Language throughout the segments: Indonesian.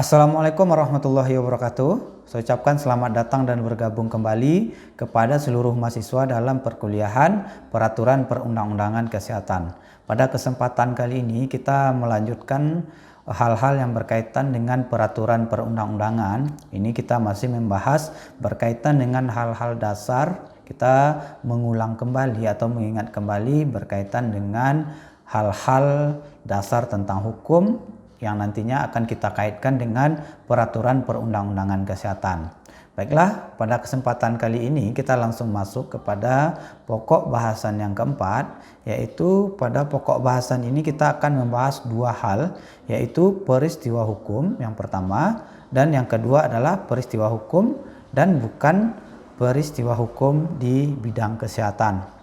Assalamualaikum warahmatullahi wabarakatuh. Saya ucapkan selamat datang dan bergabung kembali kepada seluruh mahasiswa dalam perkuliahan Peraturan Perundang-undangan Kesehatan. Pada kesempatan kali ini kita melanjutkan hal-hal yang berkaitan dengan peraturan perundang-undangan. Ini kita masih membahas berkaitan dengan hal-hal dasar. Kita mengulang kembali atau mengingat kembali berkaitan dengan hal-hal dasar tentang hukum yang nantinya akan kita kaitkan dengan peraturan perundang-undangan kesehatan. Baiklah, pada kesempatan kali ini kita langsung masuk kepada pokok bahasan yang keempat, yaitu pada pokok bahasan ini kita akan membahas dua hal, yaitu peristiwa hukum yang pertama dan yang kedua adalah peristiwa hukum dan bukan peristiwa hukum di bidang kesehatan.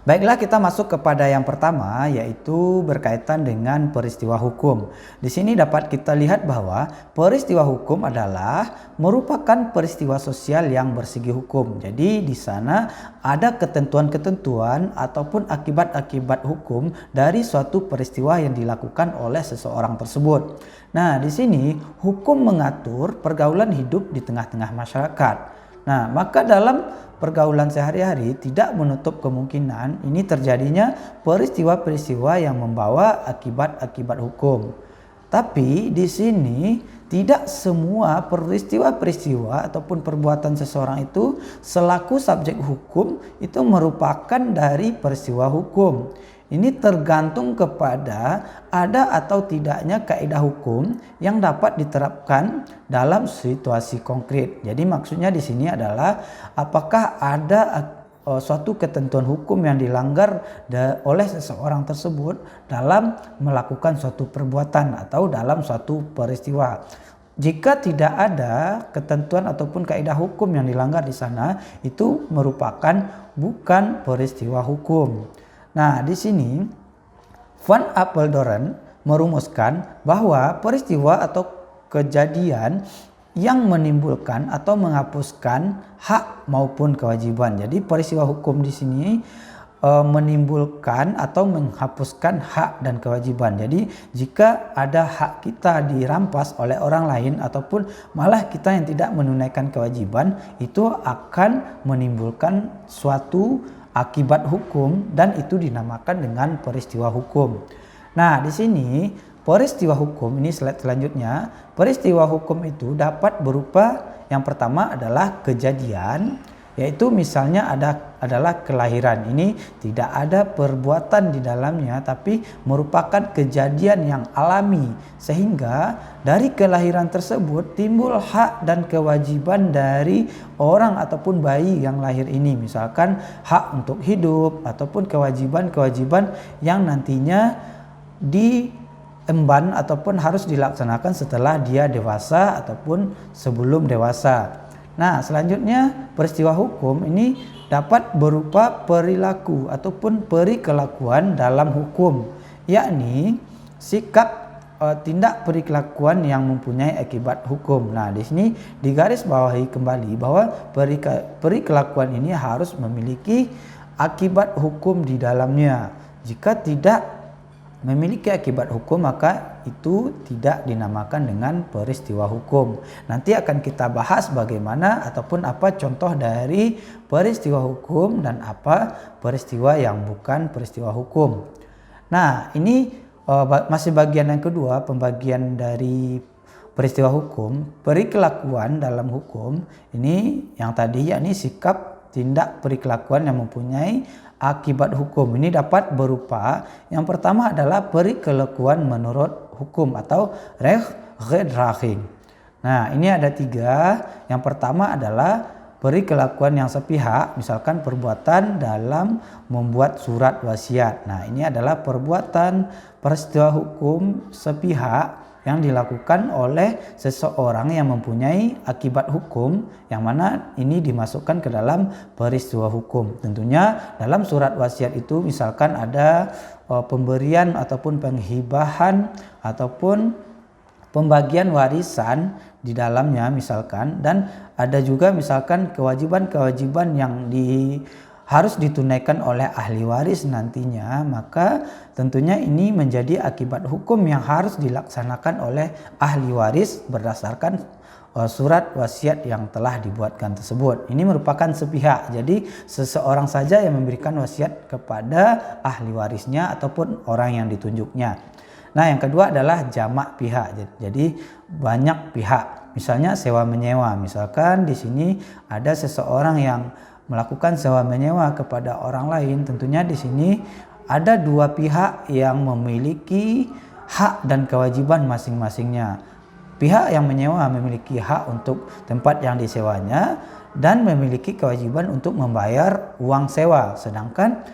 Baiklah, kita masuk kepada yang pertama, yaitu berkaitan dengan peristiwa hukum. Di sini dapat kita lihat bahwa peristiwa hukum adalah merupakan peristiwa sosial yang bersegi hukum. Jadi di sana ada ketentuan-ketentuan ataupun akibat-akibat hukum dari suatu peristiwa yang dilakukan oleh seseorang tersebut. Nah, di sini hukum mengatur pergaulan hidup di tengah-tengah masyarakat. Nah, maka dalam pergaulan sehari-hari tidak menutup kemungkinan ini terjadinya peristiwa-peristiwa yang membawa akibat-akibat hukum. Tapi di sini tidak semua peristiwa-peristiwa ataupun perbuatan seseorang itu selaku subjek hukum itu merupakan dari peristiwa hukum. Ini tergantung kepada ada atau tidaknya kaidah hukum yang dapat diterapkan dalam situasi konkret. Jadi maksudnya di sini adalah apakah ada suatu ketentuan hukum yang dilanggar oleh seseorang tersebut dalam melakukan suatu perbuatan atau dalam suatu peristiwa. Jika tidak ada ketentuan ataupun kaidah hukum yang dilanggar di sana, itu merupakan bukan peristiwa hukum. Nah, di sini Van Apeldoorn merumuskan bahwa peristiwa atau kejadian yang menimbulkan atau menghapuskan hak maupun kewajiban. Jadi peristiwa hukum di sini menimbulkan atau menghapuskan hak dan kewajiban. Jadi jika ada hak kita dirampas oleh orang lain ataupun malah kita yang tidak menunaikan kewajiban, itu akan menimbulkan suatu akibat hukum dan itu dinamakan dengan peristiwa hukum. Nah, di sini peristiwa hukum ini slide selanjutnya. Peristiwa hukum itu dapat berupa yang pertama adalah kejadian, yaitu misalnya adalah kelahiran. Ini tidak ada perbuatan di dalamnya tapi merupakan kejadian yang alami, sehingga dari kelahiran tersebut timbul hak dan kewajiban dari orang ataupun bayi yang lahir ini. Misalkan hak untuk hidup ataupun kewajiban-kewajiban yang nantinya diemban ataupun harus dilaksanakan setelah dia dewasa ataupun sebelum dewasa. Nah, selanjutnya peristiwa hukum ini dapat berupa perilaku ataupun perikelakuan dalam hukum, yakni sikap tindak perikelakuan yang mempunyai akibat hukum. Nah, di sini digarisbawahi kembali bahwa perikelakuan ini harus memiliki akibat hukum di dalamnya. Jika tidak memiliki akibat hukum maka itu tidak dinamakan dengan peristiwa hukum. Nanti akan kita bahas bagaimana ataupun apa contoh dari peristiwa hukum dan apa peristiwa yang bukan peristiwa hukum. Nah, ini masih bagian yang kedua, pembagian dari peristiwa hukum, perikelakuan dalam hukum. Ini yang tadi yakni sikap tindak perikelakuan yang mempunyai akibat hukum. Ini dapat berupa yang pertama adalah perikelakuan menurut hukum atau rechtsdraging. Nah, ini ada tiga. Yang pertama adalah perikelakuan yang sepihak, misalkan perbuatan dalam membuat surat wasiat. Nah, ini adalah perbuatan peristiwa hukum sepihak yang dilakukan oleh seseorang yang mempunyai akibat hukum, yang mana ini dimasukkan ke dalam peristiwa hukum. Tentunya dalam surat wasiat itu misalkan ada pemberian ataupun penghibahan ataupun pembagian warisan di dalamnya misalkan, dan ada juga misalkan kewajiban-kewajiban yang harus ditunaikan oleh ahli waris nantinya, maka tentunya ini menjadi akibat hukum yang harus dilaksanakan oleh ahli waris berdasarkan surat wasiat yang telah dibuatkan tersebut. Ini merupakan sepihak, jadi seseorang saja yang memberikan wasiat kepada ahli warisnya ataupun orang yang ditunjuknya. Nah, yang kedua adalah jamak pihak, jadi banyak pihak. Misalnya sewa menyewa, misalkan di sini ada seseorang yang melakukan sewa menyewa kepada orang lain, tentunya di sini ada dua pihak yang memiliki hak dan kewajiban masing-masingnya. Pihak yang menyewa memiliki hak untuk tempat yang disewanya dan memiliki kewajiban untuk membayar uang sewa. Sedangkan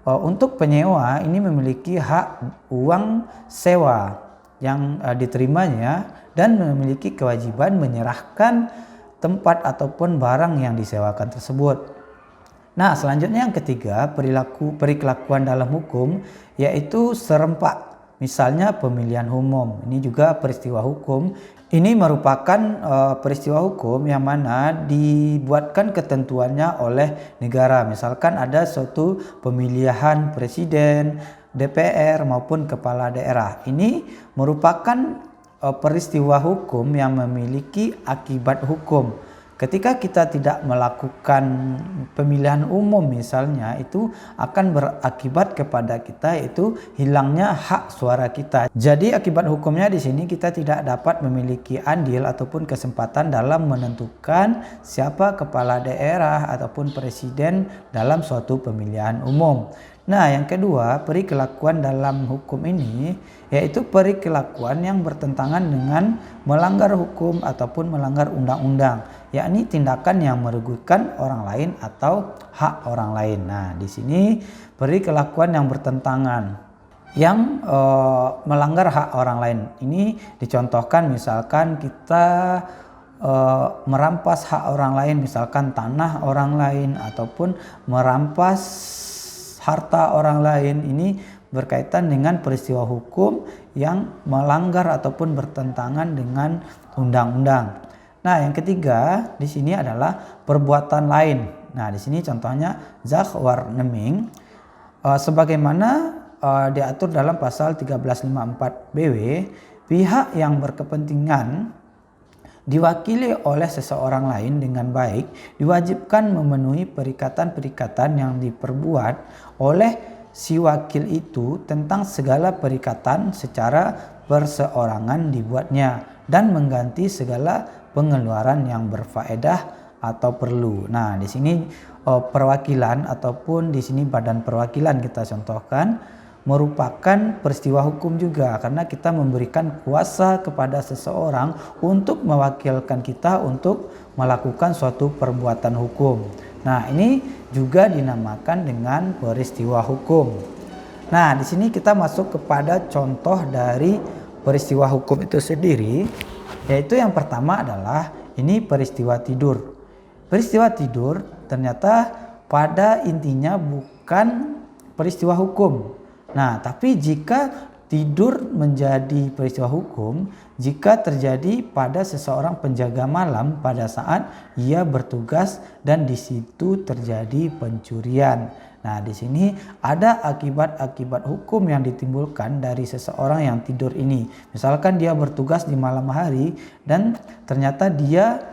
untuk penyewa ini memiliki hak uang sewa yang diterimanya dan memiliki kewajiban menyerahkan tempat ataupun barang yang disewakan tersebut. Nah, selanjutnya yang ketiga, perikelakuan dalam hukum, yaitu serempak. Misalnya pemilihan umum, ini juga peristiwa hukum. Ini merupakan peristiwa hukum yang mana dibuatkan ketentuannya oleh negara. Misalkan ada suatu pemilihan presiden, DPR maupun kepala daerah. Ini merupakan peristiwa hukum yang memiliki akibat hukum. Ketika kita tidak melakukan pemilihan umum misalnya, itu akan berakibat kepada kita yaitu hilangnya hak suara kita. Jadi akibat hukumnya di sini kita tidak dapat memiliki andil ataupun kesempatan dalam menentukan siapa kepala daerah ataupun presiden dalam suatu pemilihan umum. Nah, yang kedua, perikelakuan dalam hukum ini yaitu perikelakuan yang bertentangan dengan melanggar hukum ataupun melanggar undang-undang, yakni tindakan yang merugikan orang lain atau hak orang lain. Nah, di sini perikelakuan yang bertentangan yang melanggar hak orang lain. Ini dicontohkan misalkan kita merampas hak orang lain, misalkan tanah orang lain ataupun merampas harta orang lain. Ini berkaitan dengan peristiwa hukum yang melanggar ataupun bertentangan dengan undang-undang. Nah, yang ketiga di sini adalah perbuatan lain. Nah, di sini contohnya zakwarneming sebagaimana diatur dalam pasal 1354 BW, pihak yang berkepentingan diwakili oleh seseorang lain dengan baik diwajibkan memenuhi perikatan-perikatan yang diperbuat oleh si wakil itu tentang segala perikatan secara perseorangan dibuatnya dan mengganti segala pengeluaran yang berfaedah atau perlu. Nah, di sini perwakilan ataupun di sini badan perwakilan kita contohkan merupakan peristiwa hukum juga, karena kita memberikan kuasa kepada seseorang untuk mewakilkan kita untuk melakukan suatu perbuatan hukum. Nah, ini juga dinamakan dengan peristiwa hukum. Nah, di sini kita masuk kepada contoh dari peristiwa hukum itu sendiri, yaitu yang pertama adalah ini peristiwa tidur. Peristiwa tidur ternyata pada intinya bukan peristiwa hukum. Nah, tapi jika tidur menjadi peristiwa hukum jika terjadi pada seseorang penjaga malam pada saat ia bertugas dan di situ terjadi pencurian. Nah, di sini ada akibat-akibat hukum yang ditimbulkan dari seseorang yang tidur ini. Misalkan dia bertugas di malam hari dan ternyata dia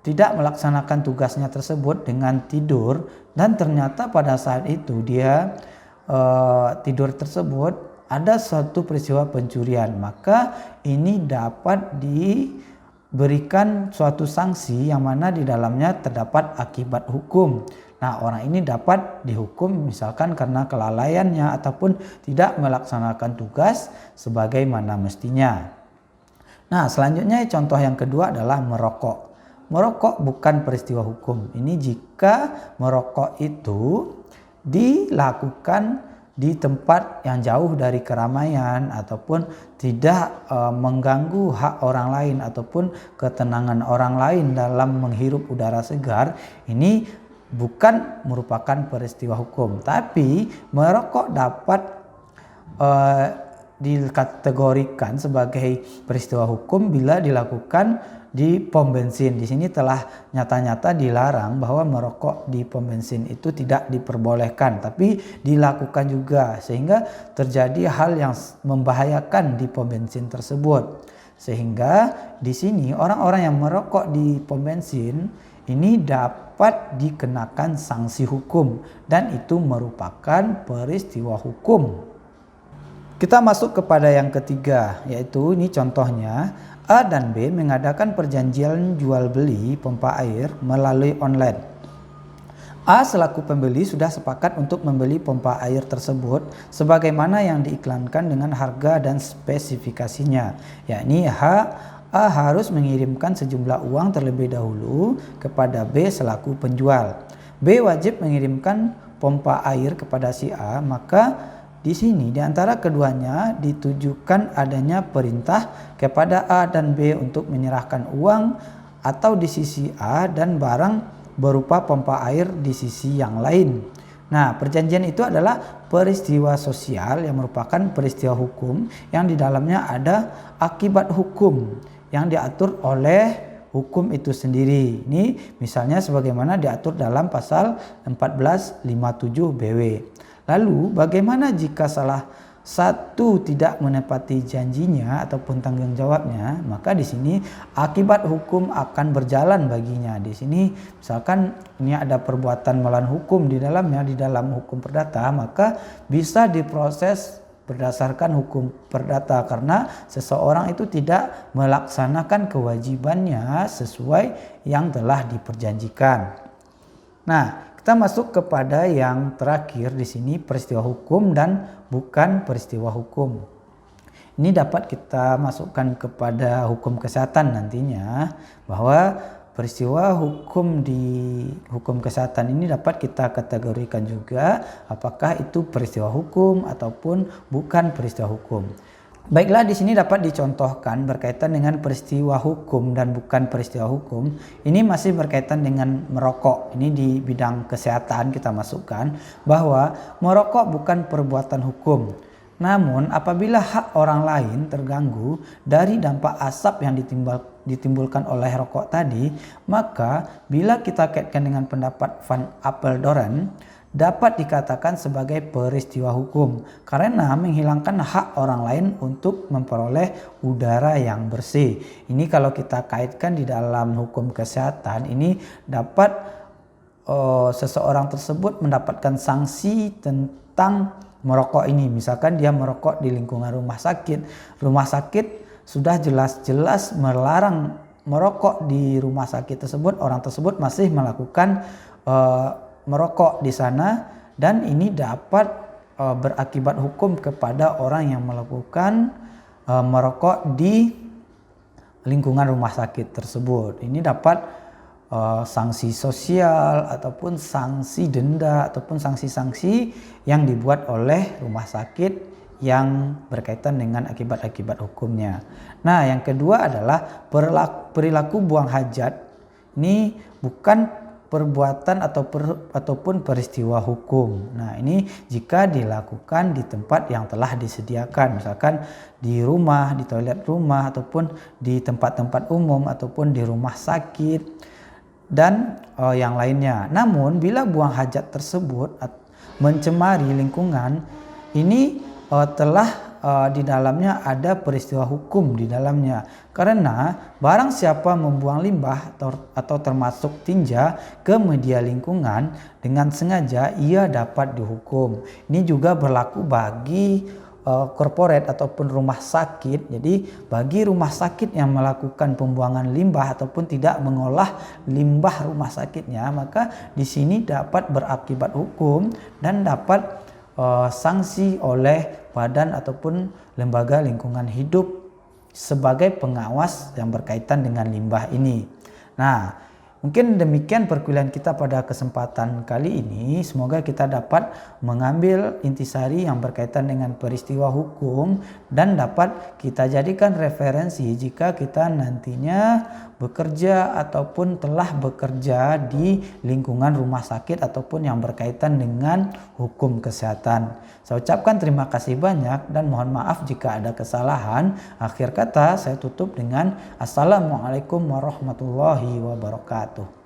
tidak melaksanakan tugasnya tersebut dengan tidur, dan ternyata pada saat itu dia tidur tersebut ada suatu peristiwa pencurian, maka ini dapat diberikan suatu sanksi yang mana di dalamnya terdapat akibat hukum. Nah, orang ini dapat dihukum misalkan karena kelalaiannya ataupun tidak melaksanakan tugas sebagaimana mestinya. Nah, selanjutnya contoh yang kedua adalah merokok. Merokok bukan peristiwa hukum. Ini jika merokok itu dilakukan di tempat yang jauh dari keramaian ataupun tidak mengganggu hak orang lain ataupun ketenangan orang lain dalam menghirup udara segar, ini bukan merupakan peristiwa hukum. Tapi merokok dapat dikategorikan sebagai peristiwa hukum bila dilakukan di pom bensin. Di sini telah nyata-nyata dilarang bahwa merokok di pom bensin itu tidak diperbolehkan, tapi dilakukan juga sehingga terjadi hal yang membahayakan di pom bensin tersebut. Sehingga di sini orang-orang yang merokok di pom bensin ini dapat dikenakan sanksi hukum dan itu merupakan peristiwa hukum. Kita masuk kepada yang ketiga, yaitu ini contohnya A dan B mengadakan perjanjian jual beli pompa air melalui online. A selaku pembeli sudah sepakat untuk membeli pompa air tersebut sebagaimana yang diiklankan dengan harga dan spesifikasinya, yakni A harus mengirimkan sejumlah uang terlebih dahulu kepada B selaku penjual. B wajib mengirimkan pompa air kepada si A, maka di sini di antara keduanya ditujukan adanya perintah kepada A dan B untuk menyerahkan uang atau di sisi A dan barang berupa pompa air di sisi yang lain. Nah, perjanjian itu adalah peristiwa sosial yang merupakan peristiwa hukum yang di dalamnya ada akibat hukum yang diatur oleh hukum itu sendiri. Ini misalnya sebagaimana diatur dalam pasal 1457 BW. Lalu bagaimana jika salah satu tidak menepati janjinya ataupun tanggung jawabnya? Maka di sini akibat hukum akan berjalan baginya. Di sini misalkan ini ada perbuatan melawan hukum di dalamnya, di dalam hukum perdata, maka bisa diproses berdasarkan hukum perdata karena seseorang itu tidak melaksanakan kewajibannya sesuai yang telah diperjanjikan. Nah, kita masuk kepada yang terakhir di sini, peristiwa hukum dan bukan peristiwa hukum. Ini dapat kita masukkan kepada hukum kesehatan nantinya, bahwa peristiwa hukum di hukum kesehatan ini dapat kita kategorikan juga apakah itu peristiwa hukum ataupun bukan peristiwa hukum. Baiklah, di sini dapat dicontohkan berkaitan dengan peristiwa hukum dan bukan peristiwa hukum. Ini masih berkaitan dengan merokok. Ini di bidang kesehatan kita masukkan bahwa merokok bukan perbuatan hukum. Namun apabila hak orang lain terganggu dari dampak asap yang ditimbulkan oleh rokok tadi, maka bila kita kaitkan dengan pendapat Van Apeldoorn, dapat dikatakan sebagai peristiwa hukum karena menghilangkan hak orang lain untuk memperoleh udara yang bersih. Ini kalau kita kaitkan di dalam hukum kesehatan, ini dapat seseorang tersebut mendapatkan sanksi tentang merokok ini. Misalkan dia merokok di lingkungan rumah sakit sudah jelas-jelas melarang merokok di rumah sakit tersebut, orang tersebut masih melakukan merokok di sana, dan ini dapat berakibat hukum kepada orang yang melakukan merokok di lingkungan rumah sakit tersebut. Ini dapat sanksi sosial ataupun sanksi denda ataupun sanksi-sanksi yang dibuat oleh rumah sakit yang berkaitan dengan akibat-akibat hukumnya. Nah, yang kedua adalah perilaku buang hajat. Ini bukan perbuatan ataupun peristiwa hukum. Nah, ini jika dilakukan di tempat yang telah disediakan, misalkan di rumah, di toilet rumah, ataupun di tempat-tempat umum, ataupun di rumah sakit dan yang lainnya. Namun bila buang hajat tersebut mencemari lingkungan, ini telah di dalamnya ada peristiwa hukum di dalamnya, karena barang siapa membuang limbah atau termasuk tinja ke media lingkungan dengan sengaja, ia dapat dihukum. Ini juga berlaku bagi korporat ataupun rumah sakit. Jadi bagi rumah sakit yang melakukan pembuangan limbah ataupun tidak mengolah limbah rumah sakitnya, maka di sini dapat berakibat hukum dan dapat sanksi oleh badan ataupun lembaga lingkungan hidup sebagai pengawas yang berkaitan dengan limbah ini. Nah, mungkin demikian perkuliahan kita pada kesempatan kali ini. Semoga kita dapat mengambil intisari yang berkaitan dengan peristiwa hukum dan dapat kita jadikan referensi jika kita nantinya bekerja ataupun telah bekerja di lingkungan rumah sakit ataupun yang berkaitan dengan hukum kesehatan. Saya ucapkan terima kasih banyak dan mohon maaf jika ada kesalahan. Akhir kata saya tutup dengan Assalamualaikum warahmatullahi wabarakatuh.